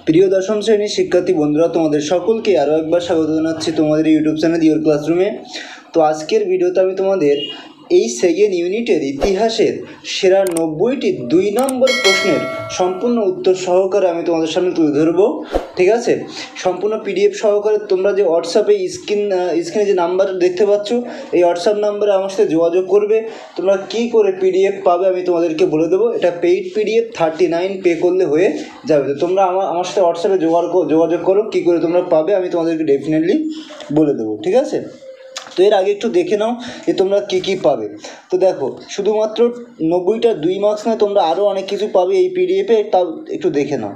প্রিয় দশম শ্রেণীর শিক্ষার্থী বন্ধুরা, তোমাদের সকলকে আরও একবার স্বাগত জানাচ্ছি তোমাদের ইউটিউব চ্যানেল ইওর ক্লাসরুমে। তো আজকের ভিডিওতে আমি তোমাদের এই সেকেন্ড ইউনিটের ইতিহাসের সেরা 90টি 2 নম্বর প্রশ্নের সম্পূর্ণ উত্তর সহকারে আমি তোমাদের সামনে তুলে ধরবো। ঠিক আছে, সম্পূর্ণ পিডিএফ সহকারে তোমরা যে হোয়াটসঅ্যাপে স্ক্রিনে যে নাম্বার দেখতে পাচ্ছ, এই হোয়াটসঅ্যাপ নাম্বারে আমার সাথে যোগাযোগ করবে। তোমরা কী করে পিডিএফ পাবে আমি তোমাদেরকে বলে দেবো। এটা পেইড পিডিএফ 39 পে করলে হয়ে যাবে। তো তোমরা আমার সাথে হোয়াটসঅ্যাপে যোগাযোগ করো, কী করে তোমরা পাবে আমি তোমাদেরকে ডেফিনেটলি বলে দেবো। ঠিক আছে, তো এর আগে একটু দেখে নাও যে তোমরা কী কী পাবে। তো দেখো, শুধুমাত্র 90টা 2 মার্কস নয়, তোমরা আরও অনেক কিছু পাবে এই পিডিএফে, তাও একটু দেখে নাও।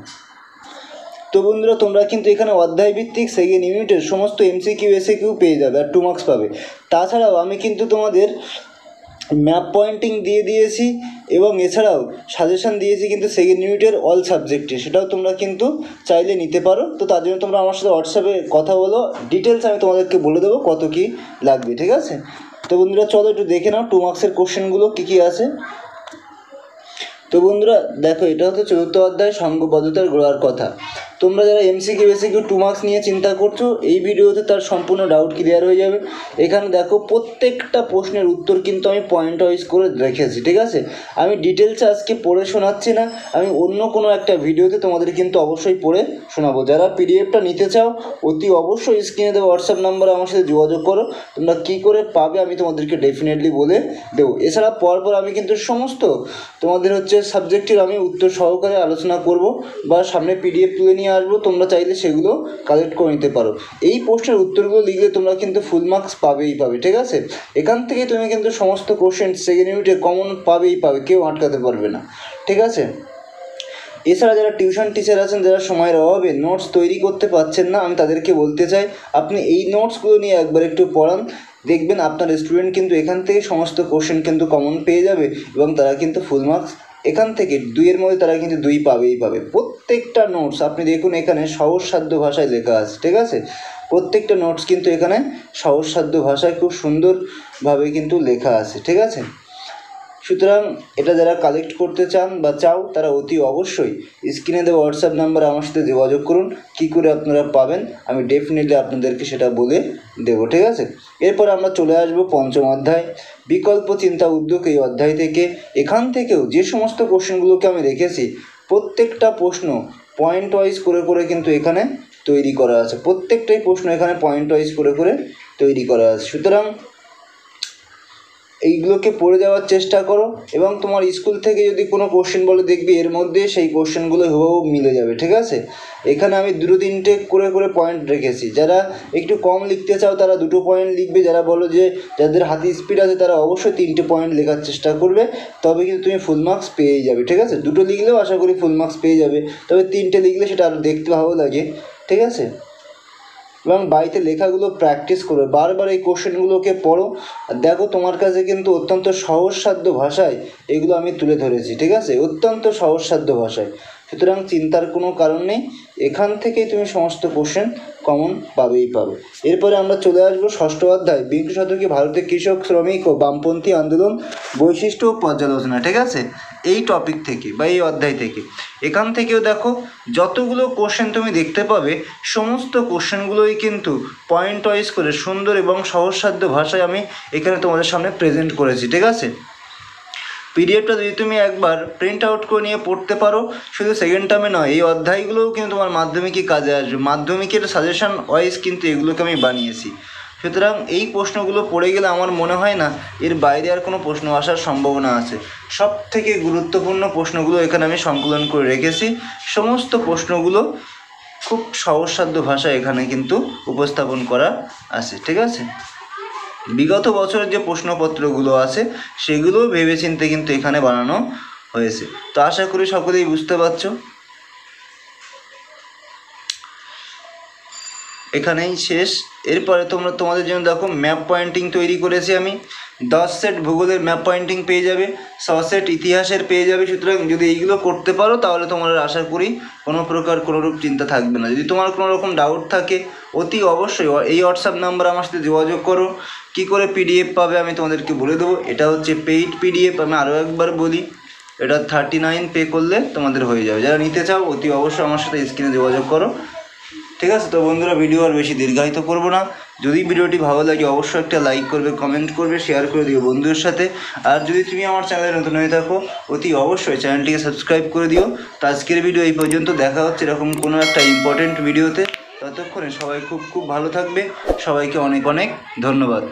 তো বন্ধুরা, তোমরা কিন্তু এখানে অধ্যায়ভিত্তিক সেকেন্ড ইউনিটের সমস্ত এমসিকিউ এসএকিউ পেয়ে যাবে আর 2 মার্কস পাবে। তাছাড়াও আমি কিন্তু তোমাদের ম্যাপ পয়েন্টিং দিয়ে দিয়েছি এবং এছাড়াও সাজেশান দিয়েছি কিন্তু সেকেন্ড ইউনিটের অল সাবজেক্টে, সেটাও তোমরা কিন্তু চাইলে নিতে পারো। তো তার জন্য তোমরা আমার সাথে হোয়াটসঅ্যাপে কথা বলো, ডিটেলস আমি তোমাদেরকে বলে দেবো কত কী লাগবে। ঠিক আছে, তো বন্ধুরা চলো একটু দেখে নাও 2 মার্কসের কোশ্চেনগুলো কী কী আছে। তো বন্ধুরা দেখো, এটা হচ্ছে 4th অধ্যায় সংঘবদ্ধতার গোড়ার কথা। তোমরা যারা এমসিকিউ এসিকিউ 2 মার্কস নিয়ে চিন্তা করছো, এই ভিডিওতে তার সম্পূর্ণ ডাউট ক্লিয়ার হয়ে যাবে। এখানে দেখো, প্রত্যেকটা প্রশ্নের উত্তর কিন্তু আমি পয়েন্ট ওয়াইজ করে রেখেছি। ঠিক আছে, আমি ডিটেলসে আজকে পড়ে শোনাচ্ছি না, আমি অন্য কোনো একটা ভিডিওতে তোমাদের কিন্তু অবশ্যই পড়ে শোনাবো। যারা পিডিএফটা নিতে চাও অতি অবশ্যই স্ক্রিনে দেওয়া হোয়াটসঅ্যাপ নাম্বারে আমার সাথে যোগাযোগ করো। তোমরা কী করে পাবে আমি তোমাদেরকে ডেফিনেটলি বলে দেবো। এছাড়া পরপর আমি কিন্তু সমস্ত তোমাদের হচ্ছে সাবজেক্টের আমি উত্তর সহকারে আলোচনা করব বা সামনে পিডিএফ তুলে নিয়ে আসবো, তোমরা চাইলে সেগুলো কালেক্ট করে নিতে পারো। এই প্রশ্নের উত্তরগুলো লিখলে তোমরা কিন্তু ফুল মার্কস পাবে। ঠিক আছে, এখান থেকে তুমি কিন্তু সমস্ত কোশ্চেন সেকেন্ড ইউনিটে কমন পাবে, কেউ আটকাতে পারবে না। ঠিক আছে, এছাড়া যারা টিউশন টিচার আছেন, যারা সময়ের অভাবে নোটস তৈরি করতে পারছেন না, আমি তাদেরকে বলতে চাই আপনি এই নোটসগুলো নিয়ে একবার একটু পড়ান, দেখবেন আপনার স্টুডেন্ট কিন্তু এখান থেকে সমস্ত কোশ্চেন কিন্তু কমন পেয়ে যাবে এবং তারা কিন্তু ফুল মার্কস এখান থেকে 2-এর মধ্যে তারা কিন্তু 2 পাবে। প্রত্যেকটা নোটস আপনি দেখুন এখানে সহজসাধ্য ভাষায় লেখা আছে। ঠিক আছে, প্রত্যেকটা নোটস কিন্তু এখানে সহজসাধ্য ভাষায় খুব সুন্দরভাবে কিন্তু লেখা আছে। ঠিক আছে, সুতরাং এটা যারা কালেক্ট করতে চান বা চাও, তারা অতি অবশ্যই স্ক্রিনে দেওয়া হোয়াটসঅ্যাপ নাম্বারে আমার সাথে যোগাযোগ করুন। কী করে আপনারা পাবেন আমি ডেফিনেটলি আপনাদেরকে সেটা বলে দেবো। ঠিক আছে, এরপর আমরা চলে আসবো 5ম অধ্যায় বিকল্প চিন্তা উদ্যোগ। এই অধ্যায় থেকে এখান থেকেও যে সমস্ত কোশ্চেনগুলোকে আমি রেখেছি, প্রত্যেকটা প্রশ্ন পয়েন্ট ওয়াইজ করে কিন্তু এখানে তৈরি করা আছে। প্রত্যেকটাই প্রশ্ন এখানে পয়েন্ট ওয়াইজ করে তৈরি করা আছে। সুতরাং এইগুলোকে পড়ে যাওয়ার চেষ্টা করো এবং তোমার স্কুল থেকে যদি কোনো কোশ্চেন বলে দেখবি এর মধ্যে সেই কোশ্চেনগুলো হুবহু মিলে যাবে। ঠিক আছে, এখানে আমি 2-3টে করে পয়েন্ট রেখেছি। যারা একটু কম লিখতে চাও তারা 2 পয়েন্ট লিখবে, যারা বলো যে যাদের হাতে স্পিড আছে তারা অবশ্যই 3টে পয়েন্ট লেখার চেষ্টা করবে, তবে কিন্তু তুমি ফুল মার্কস পেয়েই যাবে। ঠিক আছে, 2টো লিখলেও আশা করি ফুল মার্কস পেয়ে যাবে, তবে 3টে লিখলে সেটা আরও দেখতে ভালো লাগে। ঠিক আছে, এবং বাড়িতে লেখাগুলো প্র্যাকটিস করো, বারবার এই কোশ্চেনগুলোকে পড়ো আর দেখো তোমার কাছে কিন্তু অত্যন্ত সহজসাধ্য ভাষায় এগুলো আমি তুলে ধরেছি। ঠিক আছে, অত্যন্ত সহজসাধ্য ভাষায়, সুতরাং চিন্তার কোনো কারণ নেই, এখান থেকেই তুমি সমস্ত কোশ্চেন কমন পাবে। এরপরে আমরা চলে আসবো 6ষ্ঠ অধ্যায় বিংশ শতকে ভারতের কৃষক শ্রমিক ও বামপন্থী আন্দোলন বৈশিষ্ট্য ও পর্যালোচনা। ঠিক আছে, এই টপিক থেকে বা এই অধ্যায় থেকে এখান থেকেও দেখো যতগুলো কোশ্চেন তুমি দেখতে পাবে, সমস্ত কোশ্চেনগুলোই কিন্তু পয়েন্ট ওয়াইজ করে সুন্দর এবং সহজসাধ্য ভাষায় আমি এখানে তোমাদের সামনে প্রেজেন্ট করেছি। ঠিক আছে, পিডিএফটা যদি তুমি একবার প্রিন্ট আউট করে নিয়ে পড়তে পারো, শুধু সেকেন্ড টার্মে নয়, এই অধ্যায়গুলোও কিন্তু তোমার মাধ্যমিকে কাজে আসবে। মাধ্যমিকের সাজেশান ওয়াইজ কিন্তু এগুলোকে আমি বানিয়েছি। সুতরাং এই প্রশ্নগুলো পড়ে গেলে আমার মনে হয় না এর বাইরে আর কোনো প্রশ্ন আসার সম্ভাবনা আছে। সব থেকে গুরুত্বপূর্ণ প্রশ্নগুলো এখানে আমি সংকলন করে রেখেছি। সমস্ত প্রশ্নগুলো খুব সহজসাধ্য ভাষায় এখানে কিন্তু উপস্থাপন করা আছে। ঠিক আছে, বিগত বছরের যে প্রশ্নপত্রগুলো আছে সেগুলো ভেবেচিন্তে কিন্তু এখানে বানানো হয়েছে। তো আশা করি সকলেই বুঝতে পারছো। এখানেই শেষ। এরপরে তোমাদের জন্য দেখো ম্যাপ পয়েন্টিং তৈরি করেছি আমি। 10 সেট ভূগোলের ম্যাপ পয়েন্টিং পেয়ে যাবে, 6 সেট ইতিহাসের পেয়ে যাবে। সুতরাং যদি এইগুলো করতে পারো তাহলে তোমার আশা করি কোনো প্রকার কোনোরূপ চিন্তা থাকবে না। যদি তোমার কোনো রকম ডাউট থাকে অতি অবশ্যই এই হোয়াটসঅ্যাপ নাম্বার আমার সাথে যোগাযোগ করো। কী করে পিডিএফ পাবে আমি তোমাদেরকে বলে দেবো। এটা হচ্ছে পেইড পিডিএফ, আমি আরও একবার বলি, এটা 39 পে করলে তোমাদের হয়ে যাবে। যারা নিতে চাও অতি অবশ্যই আমার সাথে স্ক্রিনে যোগাযোগ করো, ঠিক আছে? তো বন্ধুরা, ভিডিও আর বেশি দীর্ঘায়িত করবো না। যদি ভিডিওটি ভালো লাগে অবশ্যই একটা লাইক করবে, কমেন্ট করবে, শেয়ার করে দিও বন্ধুদের সাথে। আর যদি তুমি আমার চ্যানেলে নতুন হয়ে থাকো অতি অবশ্যই চ্যানেলটিকে সাবস্ক্রাইব করে দিও। তো আজকের ভিডিও এই পর্যন্ত, দেখা হচ্ছে এরকম কোনো একটা ইম্পর্টেন্ট ভিডিওতে। ততক্ষণে সবাই খুব ভালো থাকবে। সবাইকে অনেক অনেক ধন্যবাদ।